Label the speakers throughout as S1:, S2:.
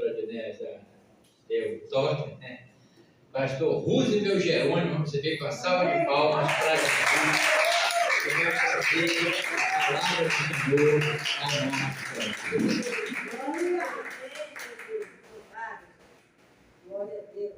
S1: extraordinária, deu toque, né? Pastor Roosevelt Jerônimo, você vê com a salva de palmas para Jesus. Que vai trazer a palavra do Senhor ao nosso coração.
S2: Glória a Deus.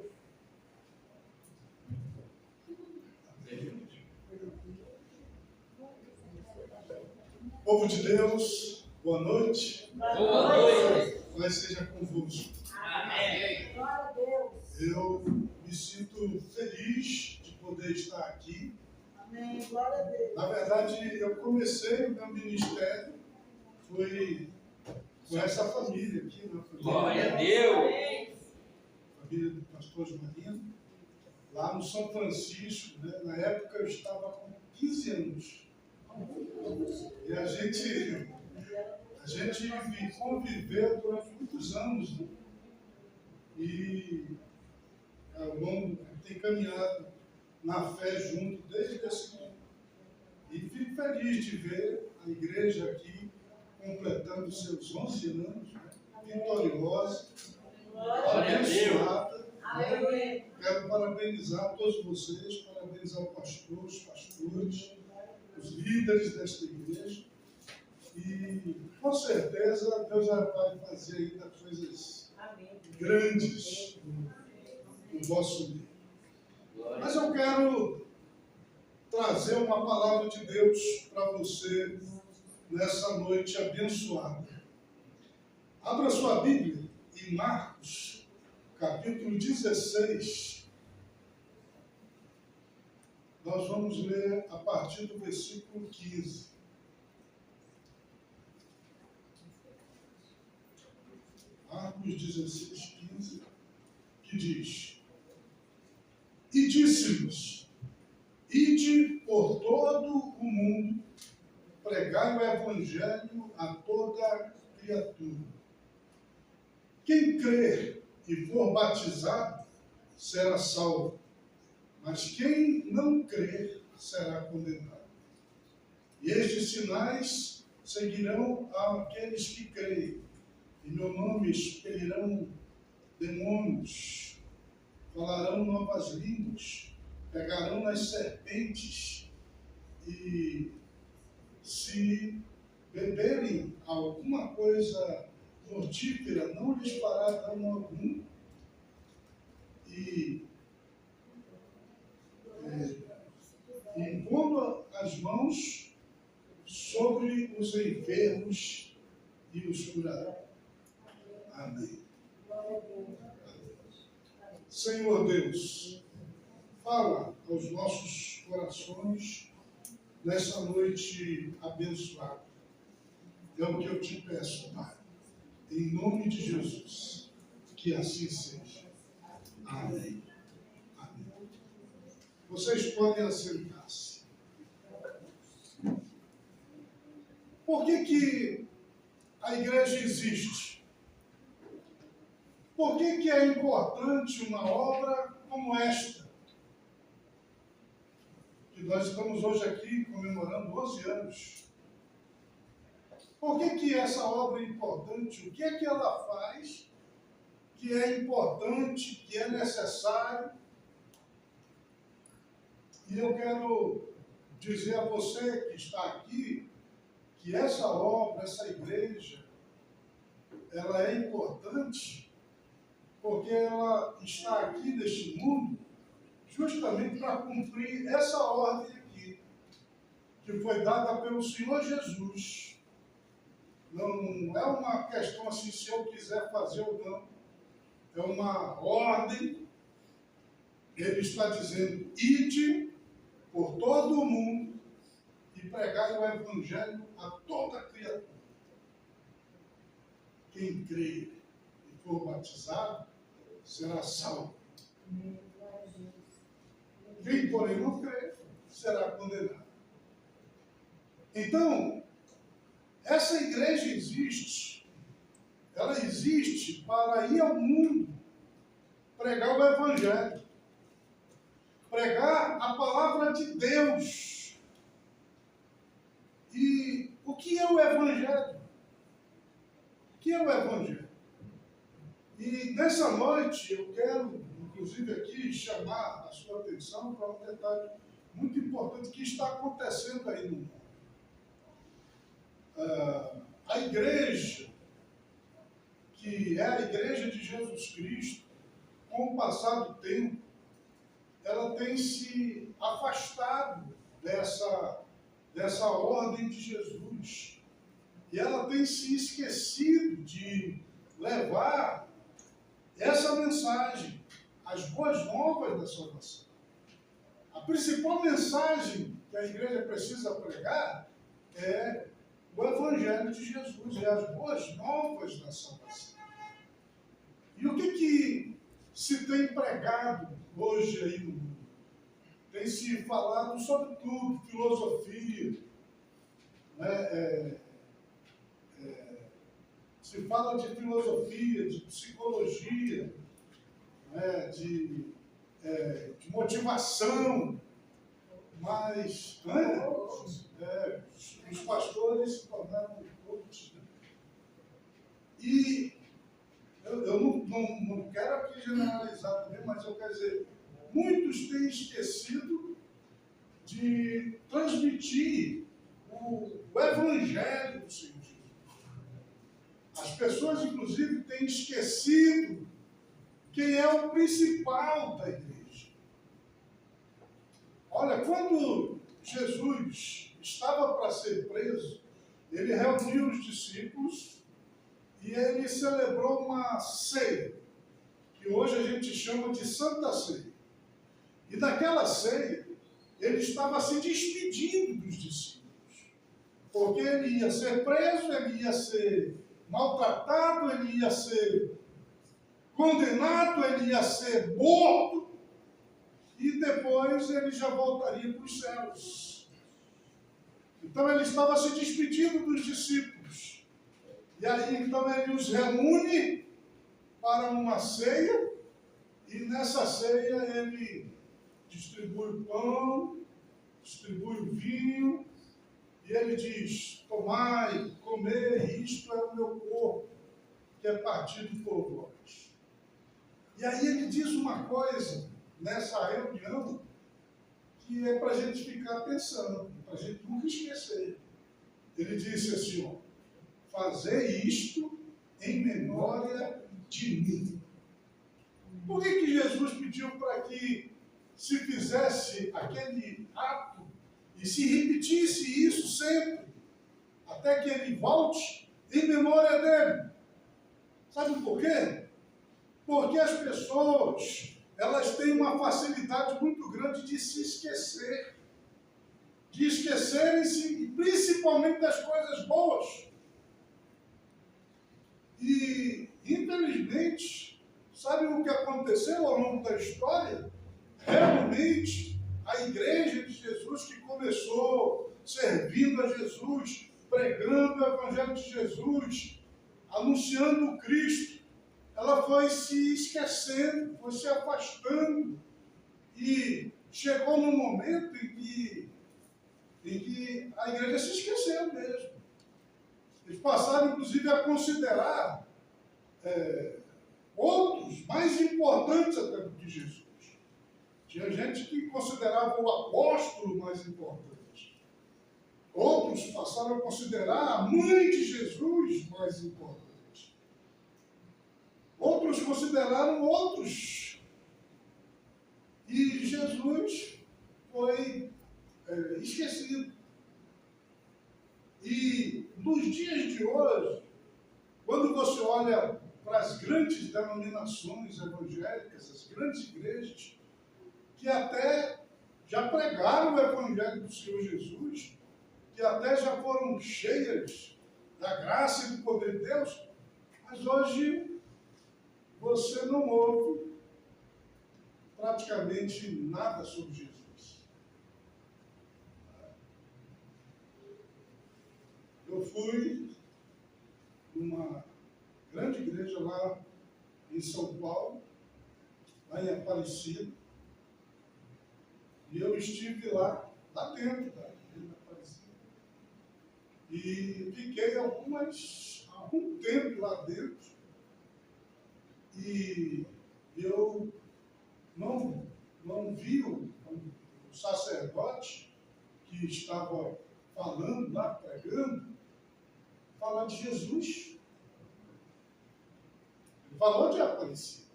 S3: Povo de Deus, boa noite.
S1: Boa noite.
S3: Paz seja convosco.
S1: Amém.
S2: Glória a Deus.
S3: Eu me sinto feliz de poder estar aqui.
S2: Amém. Glória a Deus.
S3: Na verdade, eu comecei o meu ministério, foi com essa família aqui, na
S1: Glória a Deus.
S3: família do pastor Joaquim, lá no São Francisco, né? Na época eu estava com 15 anos. E a gente conviveu durante muitos anos, né? E ao longo tem caminhado na fé junto desde esse tempo. E fico feliz de ver a igreja aqui completando seus 11 anos, né? Vitoriosa, abençoada.
S2: Amém.
S3: Quero parabenizar todos vocês, parabenizar o pastor, os pastores, os líderes desta igreja. E com certeza Deus vai fazer ainda coisas grandes no vosso meio. Mas eu quero trazer uma palavra de Deus para você nessa noite abençoada. Abra sua Bíblia em Marcos, capítulo 16. Nós vamos ler a partir do versículo 15. Marcos 16, 15, que diz: E disse-lhes: Ide por todo o mundo, pregai o evangelho a toda criatura. Quem crer e for batizado será salvo, mas quem não crer será condenado. E estes sinais seguirão aqueles que creem. Em meu nome expelirão demônios, falarão novas línguas, pegarão nas serpentes, e se beberem alguma coisa mortífera, não lhes fará dano algum, e impondo as mãos sobre os enfermos e os curará. Amém. Senhor Deus, fala aos nossos corações nessa noite abençoada. É o que eu te peço, Pai. Em nome de Jesus, que assim seja. Amém. Amém. Vocês podem assentar-se. Por que a igreja existe? Por que é importante uma obra como esta? Que nós estamos hoje aqui comemorando 12 anos. Por que essa obra é importante? O que é que ela faz que é importante, que é necessário? E eu quero dizer a você que está aqui que essa obra, essa igreja, ela é importante porque ela está aqui neste mundo justamente para cumprir essa ordem aqui, que foi dada pelo Senhor Jesus. Não é uma questão assim, se eu quiser fazer ou não. É uma ordem. Ele está dizendo: ide por todo o mundo e pregai o evangelho a toda criatura. Quem crer e for batizado será salvo. Quem, porém, não crer será condenado. Então, essa igreja existe. Ela existe para ir ao mundo, pregar o evangelho, pregar a palavra de Deus. E o que é o evangelho? O que é o evangelho? E nessa noite eu quero, inclusive aqui, chamar a sua atenção para um detalhe muito importante que está acontecendo aí no mundo. A igreja, que é a igreja de Jesus Cristo, com o passar do tempo, ela tem se afastado dessa ordem de Jesus. E ela tem se esquecido de levar essa mensagem, as boas novas da salvação. A principal mensagem que a igreja precisa pregar é o Evangelho de Jesus, é as boas novas da salvação. E o que se tem pregado hoje aí no mundo? Tem se falado sobre tudo, filosofia, né? Se fala de filosofia, de psicologia, né? de motivação, mas os pastores se tornaram coaches. Né? E eu não quero aqui generalizar também, mas eu quero dizer, muitos têm esquecido de transmitir o Evangelho do Senhor Jesus. As pessoas, inclusive, têm esquecido quem é o principal da igreja. Olha, quando Jesus estava para ser preso, ele reuniu os discípulos e ele celebrou uma ceia, que hoje a gente chama de Santa Ceia. E naquela ceia, ele estava se despedindo dos discípulos, porque ele ia ser preso, ele ia ser maltratado, ele ia ser condenado, ele ia ser morto, e depois ele já voltaria para os céus. Então ele estava se despedindo dos discípulos. E aí então ele os reúne para uma ceia, e nessa ceia ele distribui o pão, distribui o vinho, e ele diz: tomai, comei, isto é o meu corpo, que é partido por vós. E aí ele diz uma coisa nessa reunião que é para a gente ficar pensando, para a gente nunca esquecer. Ele disse assim: ó, fazei isto em memória de mim. Por que Jesus pediu para que se fizesse aquele ato e se repetisse isso sempre, até que ele volte em memória dele? Sabe por quê? Porque as pessoas, elas têm uma facilidade muito grande de se esquecer, de esquecerem-se principalmente das coisas boas. E, infelizmente, sabe o que aconteceu ao longo da história? Realmente, a igreja de Jesus, que começou servindo a Jesus, pregando o Evangelho de Jesus, anunciando o Cristo, ela foi se esquecendo, foi se afastando, e chegou num momento em que a igreja se esqueceu mesmo. Eles passaram, inclusive, a considerar outros mais importantes até do que Jesus. Tinha gente que considerava o apóstolo mais importante. Outros passaram a considerar a mãe de Jesus mais importante. Outros consideraram outros. E Jesus foi esquecido. E nos dias de hoje, quando você olha para as grandes denominações evangélicas, as grandes igrejas, que até já pregaram o Evangelho do Senhor Jesus, que até já foram cheias da graça e do poder de Deus, mas hoje você não ouve praticamente nada sobre Jesus. Eu fui numa grande igreja lá em São Paulo, lá em Aparecida, e eu estive lá dentro da igreja Aparecida, e fiquei algum tempo lá dentro, E eu não vi o sacerdote que estava falando lá, pregando, falar de Jesus. Ele falou de Aparecida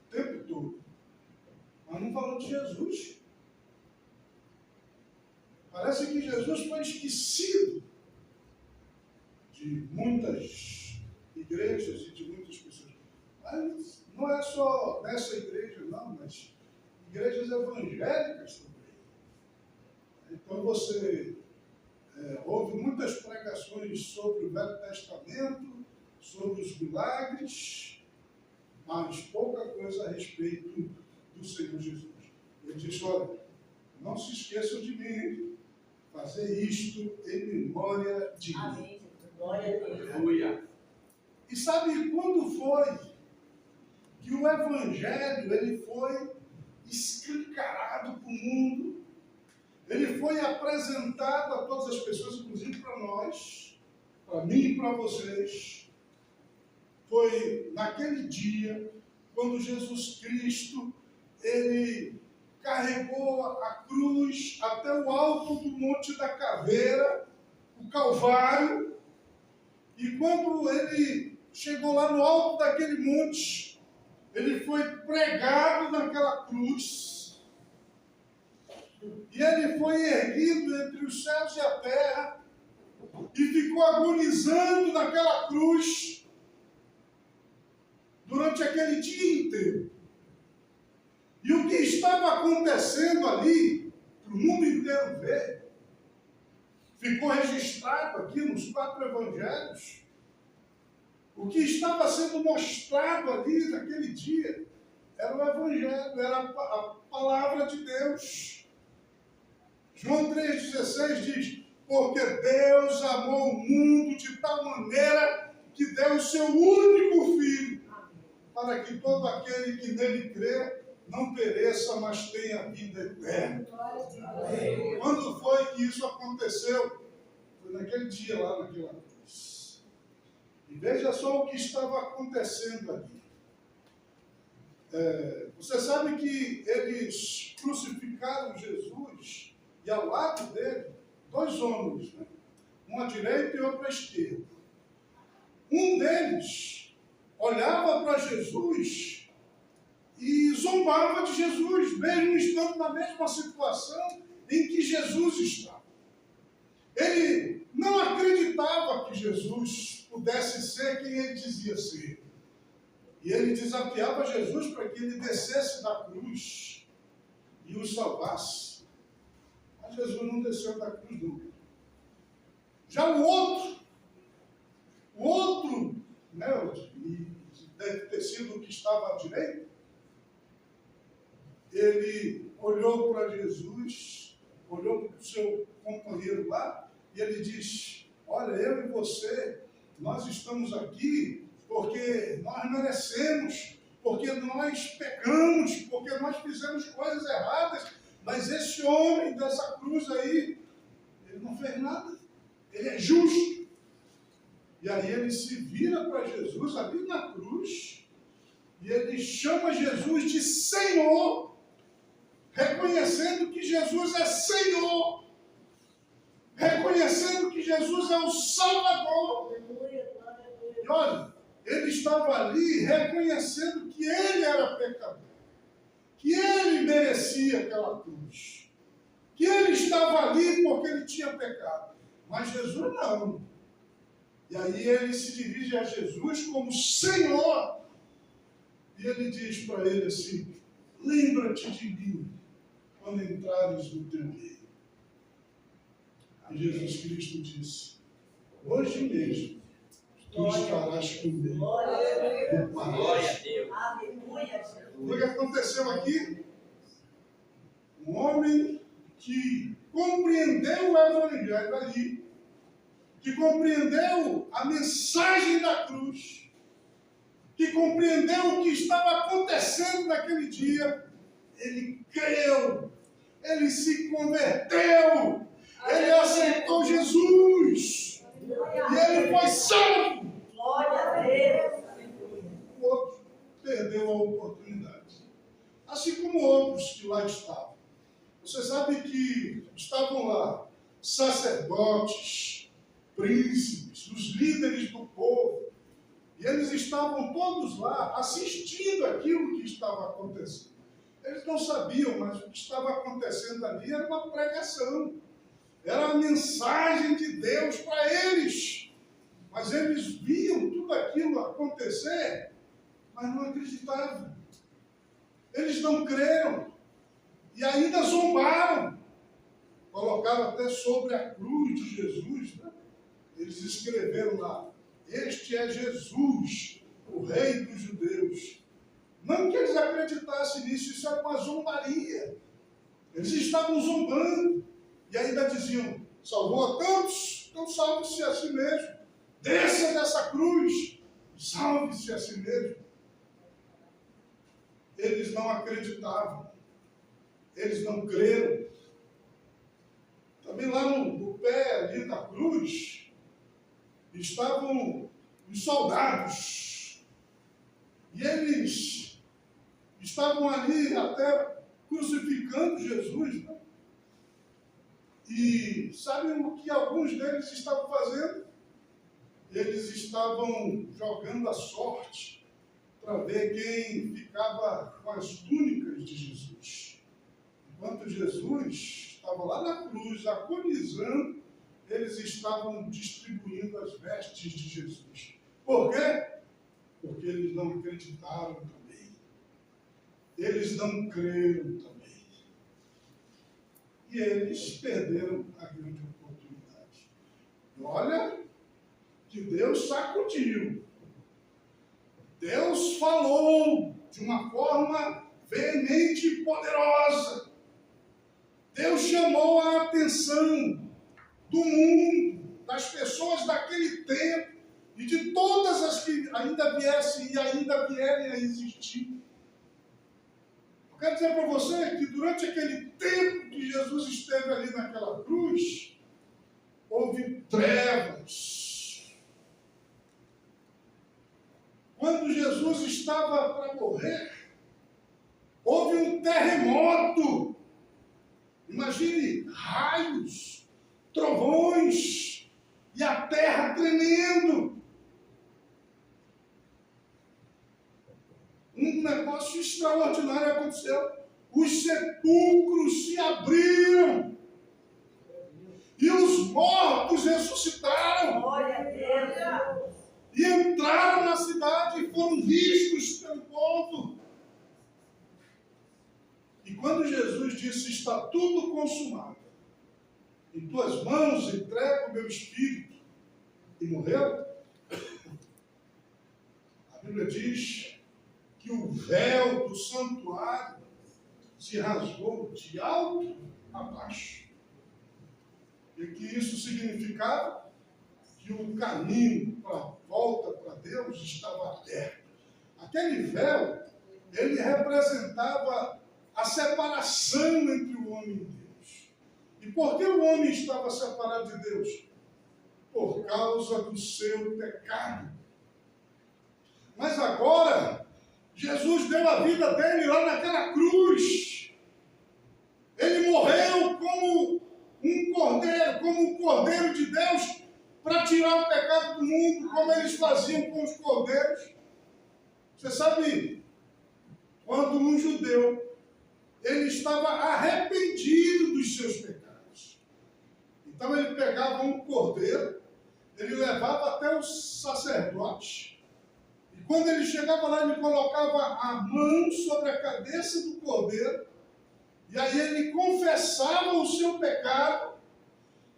S3: o tempo todo, mas não falou de Jesus. Parece que Jesus foi esquecido de muitas igrejas e de muitas pessoas. Mas não é só nessa igreja, não, mas igrejas evangélicas também. Então você houve muitas pregações sobre o Velho Testamento, sobre os milagres, mas pouca coisa a respeito do Senhor Jesus. Ele disse, olha, não se esqueçam de mim, fazer isto em memória de mim.
S2: Amém. Glória a Deus.
S1: Aleluia.
S3: E sabe quando foi que o Evangelho ele foi escancarado para o mundo? Ele foi apresentado a todas as pessoas, inclusive para nós, para mim e para vocês. Foi naquele dia, quando Jesus Cristo, ele carregou a cruz até o alto do Monte da Caveira, o Calvário, e quando ele chegou lá no alto daquele monte, ele foi pregado naquela cruz, e ele foi erguido entre os céus e a terra, e ficou agonizando naquela cruz durante aquele dia inteiro. E o que estava acontecendo ali, para o mundo inteiro ver, ficou registrado aqui nos 4 evangelhos. O que estava sendo mostrado ali naquele dia era o evangelho, era a palavra de Deus. João 3,16 diz, porque Deus amou o mundo de tal maneira que deu o seu único Filho, para que todo aquele que nele crê não pereça, mas tenha vida eterna. Quando foi que isso aconteceu? Foi naquele dia lá naquela cruz. E veja só o que estava acontecendo ali. Você sabe que eles crucificaram Jesus e ao lado dele, 2 homens, né? Um à direita e outro à esquerda. Um deles olhava para Jesus e zombava de Jesus, mesmo estando na mesma situação em que Jesus estava. Ele não acreditava que Jesus pudesse ser quem ele dizia ser. E ele desafiava Jesus para que ele descesse da cruz e o salvasse. Mas Jesus não desceu da cruz nunca. Já o outro, né, deve ter sido o que estava à direita, ele olhou para Jesus, olhou para o seu companheiro lá, e ele diz, olha, eu e você, nós estamos aqui porque nós merecemos, porque nós pecamos, porque nós fizemos coisas erradas, mas esse homem dessa cruz aí, ele não fez nada, ele é justo. E aí ele se vira para Jesus ali na cruz, e ele chama Jesus de Senhor, reconhecendo que Jesus é Senhor, reconhecendo que Jesus é o Salvador. E olha, ele estava ali reconhecendo que ele era pecador, que ele merecia aquela cruz, que ele estava ali porque ele tinha pecado, mas Jesus não. E aí ele se dirige a Jesus como Senhor, e ele diz para ele assim, lembra-te de mim quando entrares no teu reino. E Jesus Cristo disse, hoje mesmo tu estarás comigo.
S1: Glória a Deus.
S2: Aleluia.
S3: O que aconteceu aqui? Um homem que compreendeu o Evangelho ali, que compreendeu a mensagem da cruz, que compreendeu o que estava acontecendo naquele dia, ele creu, ele se converteu, ele aceitou Jesus, e ele foi salvo.
S2: Glória a Deus.
S3: O lá estavam. Você sabe que estavam lá sacerdotes, príncipes, os líderes do povo, e eles estavam todos lá assistindo aquilo que estava acontecendo. Eles não sabiam, mas o que estava acontecendo ali era uma pregação, era a mensagem de Deus para eles. Mas eles viam tudo aquilo acontecer, mas não acreditavam. Eles não creram e ainda zombaram. Colocaram até sobre a cruz de Jesus, né? Eles escreveram lá: este é Jesus, o Rei dos Judeus. Não que eles acreditassem nisso, isso era uma zombaria. Eles estavam zombando e ainda diziam: salvou a tantos, então salve-se a si mesmo. Desça dessa cruz, salve-se a si mesmo. Eles não acreditavam, eles não creram. Também lá no pé ali da cruz estavam os soldados. E eles estavam ali até crucificando Jesus, né? E sabem o que alguns deles estavam fazendo? Eles estavam jogando a sorte para ver quem ficava com as túnicas de Jesus. Enquanto Jesus estava lá na cruz, agonizando, eles estavam distribuindo as vestes de Jesus. Por quê? Porque eles não acreditaram também. Eles não creram também. E eles perderam a grande oportunidade. E olha que Deus sacudiu. Deus falou de uma forma veemente e poderosa. Deus chamou a atenção do mundo, das pessoas daquele tempo e de todas as que ainda viessem e ainda vierem a existir. Eu quero dizer para você que durante aquele tempo que Jesus esteve ali naquela cruz, houve trevas. Quando Jesus estava para morrer, houve um terremoto. Imagine raios, trovões e a terra tremendo. Um negócio extraordinário aconteceu. Os sepulcros se abriram e os mortos ressuscitaram.
S2: Glória a Deus.
S3: E entraram na cidade e foram vistos pelo povo. E quando Jesus disse: está tudo consumado, em tuas mãos entrego o meu espírito, e morreu, a Bíblia diz que o véu do santuário se rasgou de alto a baixo. E que isso significava que o caminho para a volta para Deus estava aberto. Aquele véu, ele representava a separação entre o homem e Deus. E por que o homem estava separado de Deus? Por causa do seu pecado. Mas agora, Jesus deu a vida dele lá naquela cruz. Ele morreu como um cordeiro de Deus, para tirar o pecado do mundo, como eles faziam com os cordeiros. Você sabe, quando um judeu, ele estava arrependido dos seus pecados. Então ele pegava um cordeiro, ele levava até o sacerdote, e quando ele chegava lá, ele colocava a mão sobre a cabeça do cordeiro, e aí ele confessava o seu pecado,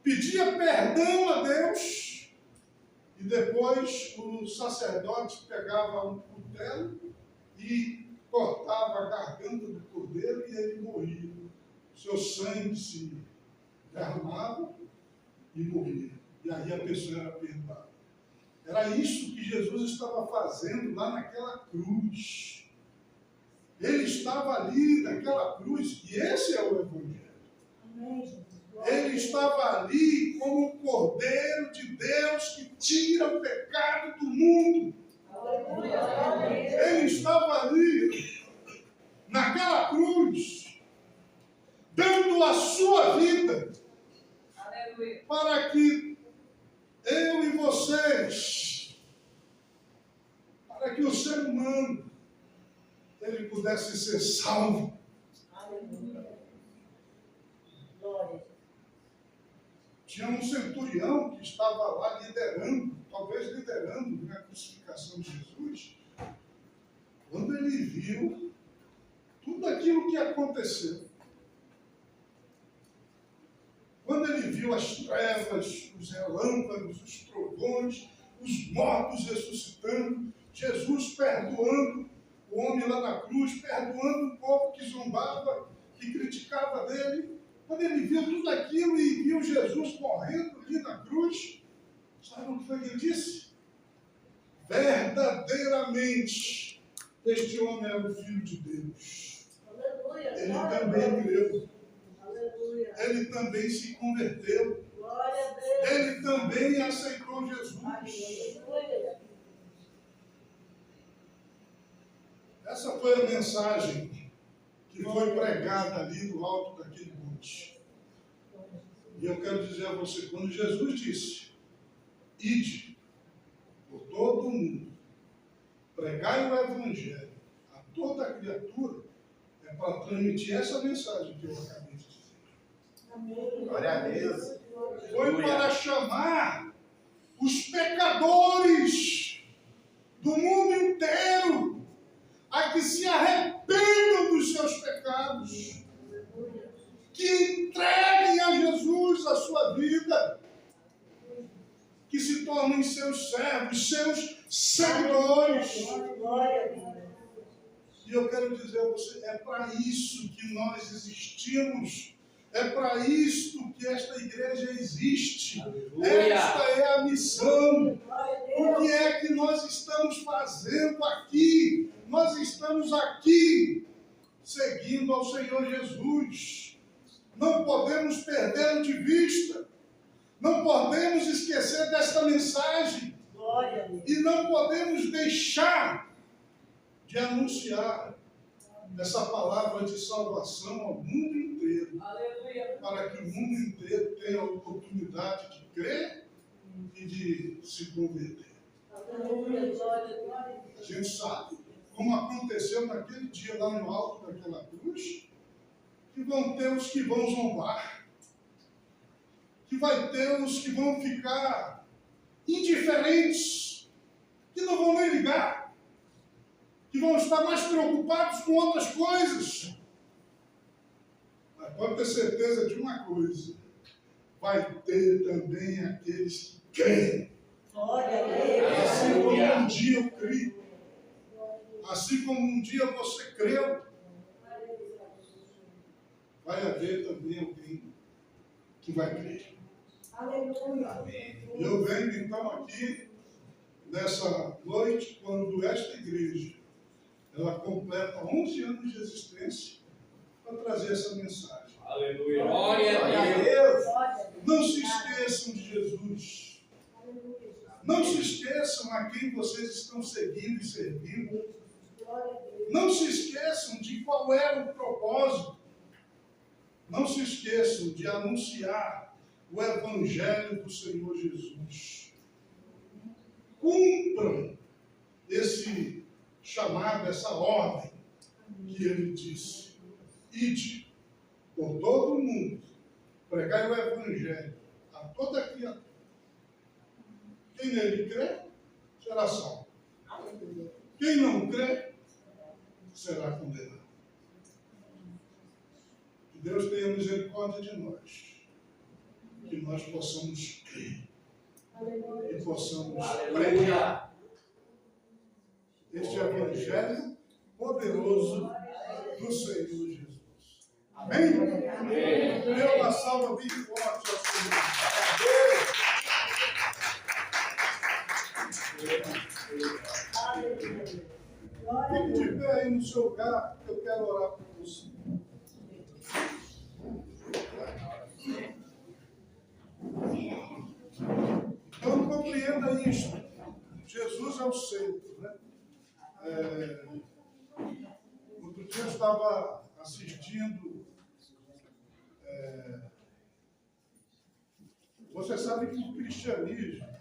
S3: pedia perdão a Deus, e depois o sacerdote pegava um cutelo e cortava a garganta do cordeiro e ele morria. O seu sangue se derramava e morria. E aí a pessoa era perdoada. Era isso que Jesus estava fazendo lá naquela cruz. Ele estava ali naquela cruz, e esse é o Evangelho.
S2: Amém.
S3: Ele estava ali como um cordeiro de Deus que tira o pecado do mundo. Ele estava ali naquela cruz a sua vida,
S2: Aleluia.
S3: para que eu e vocês, para que o ser humano, ele pudesse ser salvo.
S2: Aleluia. Glória.
S3: Tinha um centurião que estava lá liderando, talvez liderando a crucificação de Jesus. Quando ele viu tudo aquilo que aconteceu, quando ele viu as trevas, os relâmpagos, os trovões, os mortos ressuscitando, Jesus perdoando o homem lá na cruz, perdoando o povo que zombava, que criticava dele. Quando ele viu tudo aquilo e viu Jesus morrendo ali na cruz, sabe o que foi que ele disse? Verdadeiramente, este homem era o Filho de Deus.
S2: Aleluia.
S3: Ele também creu.
S2: Aleluia.
S3: Ele também se converteu.
S2: Glória a Deus.
S3: Ele também aceitou Jesus.
S2: Aleluia.
S3: Essa foi a mensagem que foi pregada ali no alto daquele monte. E eu quero dizer a você, quando Jesus disse, ide por todo o mundo, pregai o Evangelho a toda criatura, é para transmitir essa mensagem que eu acabei de dizer.
S2: Amém.
S4: Glória a Deus.
S3: Foi para chamar os pecadores do mundo inteiro a que se arrependam dos seus pecados, que entreguem a Jesus a sua vida, que se tornem seus servos, seus seguidores.
S2: Glória a Deus.
S3: E eu quero dizer a você, é para isso que nós existimos, é para isso que esta igreja existe.
S1: Aleluia.
S3: Esta é a missão.
S2: Glória a
S3: O
S2: Deus.
S3: que é que nós estamos fazendo aqui? Nós estamos aqui seguindo ao Senhor Jesus. Não podemos perdê-lo de vista. Não podemos esquecer desta mensagem.
S2: Glória a Deus.
S3: E não podemos deixar de anunciar essa palavra de salvação ao mundo inteiro.
S2: Aleluia.
S3: Para que o mundo inteiro tenha a oportunidade de crer e de se converter.
S2: Aleluia. Glória a Deus.
S3: A gente sabe como aconteceu naquele dia lá no alto daquela cruz, que vão ter os que vão zombar, que vai ter os que vão ficar indiferentes, que não vão nem ligar, que vão estar mais preocupados com outras coisas. Mas pode ter certeza de uma coisa, vai ter também aqueles que creem.
S2: Glória a Deus.
S3: Assim como um dia eu criei, assim como um dia você creu, vai haver também alguém que vai crer.
S2: Aleluia.
S3: E eu venho então aqui, nessa noite, quando esta igreja, ela completa 11 anos de existência, para trazer essa mensagem.
S1: Aleluia. Glória
S4: Glória
S1: a
S4: a
S1: Deus.
S4: Deus.
S2: Glória a Deus.
S3: Não se esqueçam de Jesus.
S2: Aleluia.
S3: Não se esqueçam a quem vocês estão seguindo e servindo.
S2: Glória a Deus.
S3: Não se esqueçam de qual era o propósito. Não se esqueçam de anunciar o Evangelho do Senhor Jesus. Cumpram esse chamado, essa ordem que ele disse. Ide por todo o mundo, pregai o Evangelho a toda criatura. Quem nele crê, será salvo.
S2: Aleluia.
S3: Quem não crê, será condenado. Que Deus tenha misericórdia de nós. Que nós possamos crer
S2: Aleluia.
S3: e possamos pregar
S1: Aleluia.
S3: este Evangelho poderoso do Senhor Jesus. Amém?
S1: Amém.
S3: Dê uma salva bem forte ao Senhor.
S2: Aleluia. Glória a
S3: Fique de
S2: Deus.
S3: pé aí no seu lugar, eu quero orar por você. Então compreenda isso. Jesus é o centro, né? Outro dia eu estava assistindo Você sabe que o cristianismo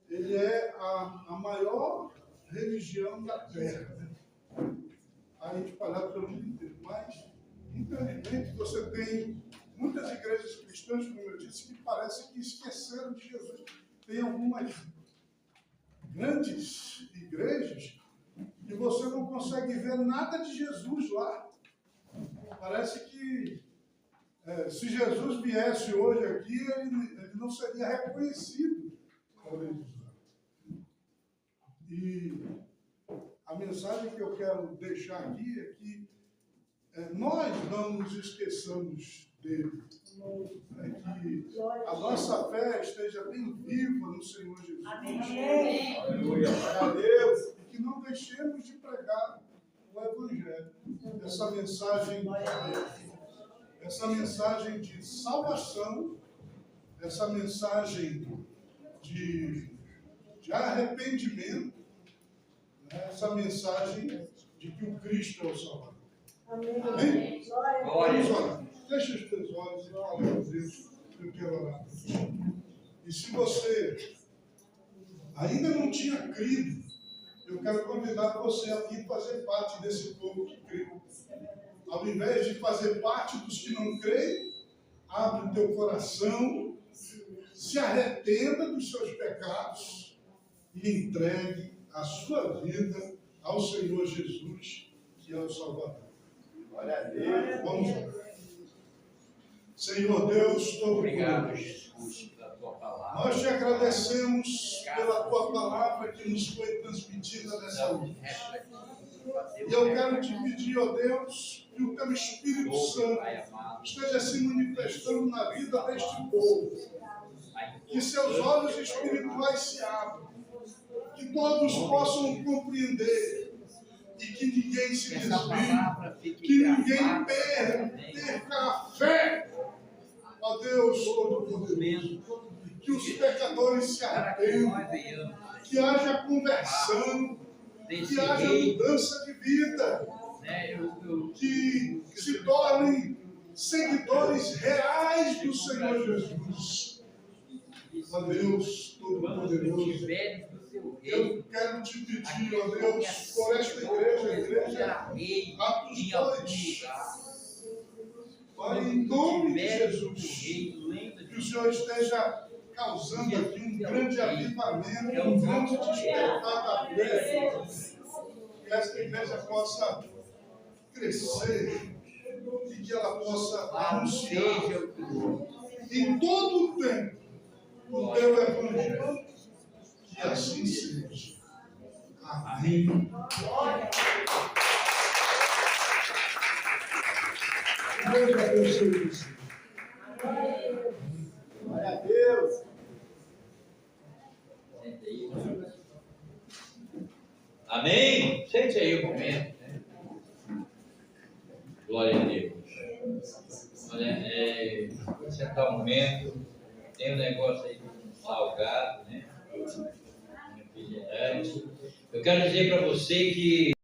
S3: ele é a maior religião da Terra, né? Aí espalhado pelo mundo inteiro. Mas, infelizmente, você tem muitas igrejas cristãs, como eu disse, que parece que esqueceram de Jesus. Tem algumas grandes igrejas que você não consegue ver nada de Jesus lá. Parece que se Jesus viesse hoje aqui, ele não seria reconhecido por eles. E a mensagem que eu quero deixar aqui é que nós não nos esqueçamos dele. É que a nossa fé esteja bem viva no Senhor Jesus.
S2: Amém.
S3: Aleluia. A Deus. E que não deixemos de pregar o Evangelho. Essa mensagem de salvação, essa mensagem de arrependimento, né? Essa mensagem de que o Cristo é o Salvador.
S2: Amém.
S3: Amém?
S2: Glória.
S3: Vamos orar. Feche os teus olhos e fala com Deus. Eu quero orar por você. E se você ainda não tinha crido, eu quero convidar você a vir fazer parte desse povo que crê. Ao invés de fazer parte dos que não creem, abre o teu coração, se arrependa dos seus pecados e entregue a sua vida ao Senhor Jesus, que é o Salvador.
S4: Glória a Deus.
S3: Vamos orar. Senhor Deus,
S1: Obrigado,
S3: Todo-Poderoso,
S1: Jesus, pela tua palavra.
S3: nós te agradecemos pela tua palavra que nos foi transmitida nessa noite. E eu quero te pedir, ó Deus, que o teu Espírito Santo esteja se manifestando na vida deste povo. Que seus olhos espirituais se abram. Que todos possam compreender. E que ninguém se desvie. Que ninguém perca a fé. Ó Deus Todo-Poderoso. Que os pecadores se arrependam. Que haja conversão. Que haja mudança de vida. Que se tornem seguidores reais do Senhor Jesus. Ó Deus Todo-Poderoso, eu quero te pedir, ó Deus, por esta igreja, a igreja Apostolante, Pai, em nome de Jesus, que o Senhor esteja causando aqui um grande avivamento, um grande despertar da fé, que esta igreja possa crescer e que ela possa anunciar em todo o tempo o teu evangelho. Que assim seja. Amém. Deus abençoe você.
S4: Glória a Deus.
S1: Sente aí. Amém? Sente aí o momento. Né? Glória a Deus. Olha, vou sentar um momento. Tem um negócio aí de salgado, né? Eu quero dizer para você que